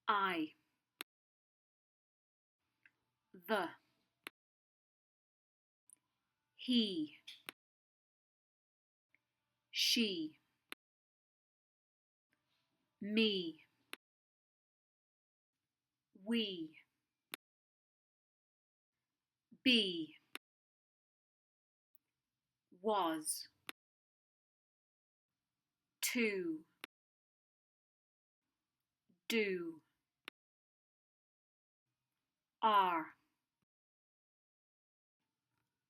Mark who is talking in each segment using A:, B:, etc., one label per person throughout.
A: I, the, he, she, me, we, be, was, to, do, are,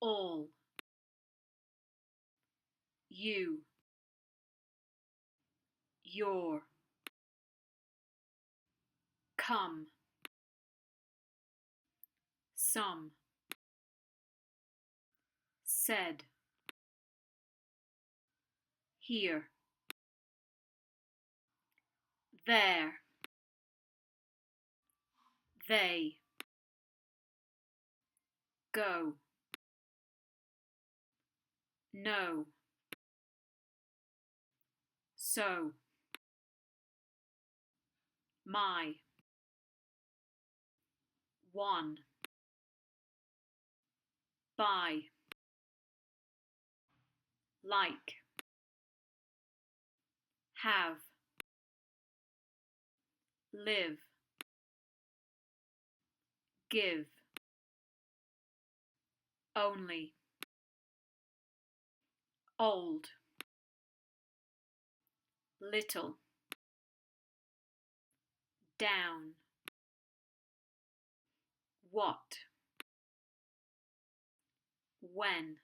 A: all, you, your, come, some, said, here, there, they, go, no, so, my, one, by, like, have, live, give, only, old, little, down, what, when,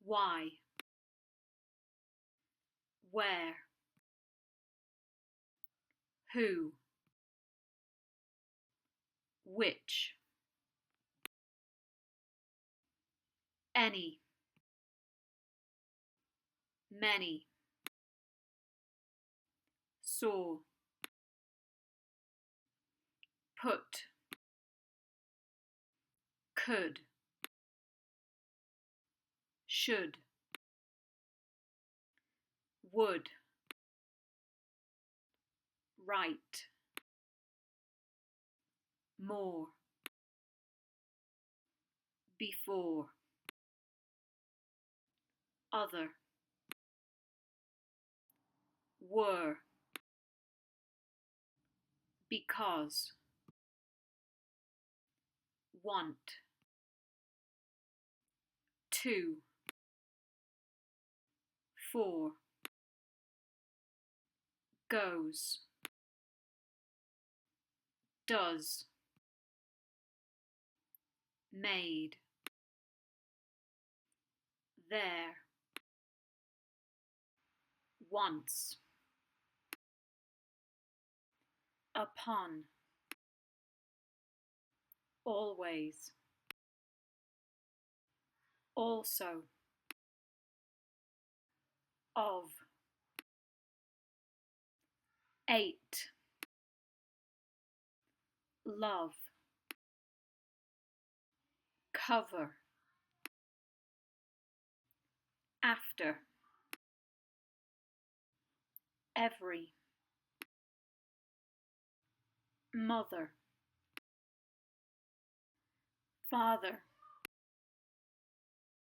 A: why, where, who, which, any, many, saw, put, could, should, would, right, more, before, other, were, because, want, to, for, goes, does, made, there, once, upon, always, also, of, 8, love, cover, after, every, mother, father,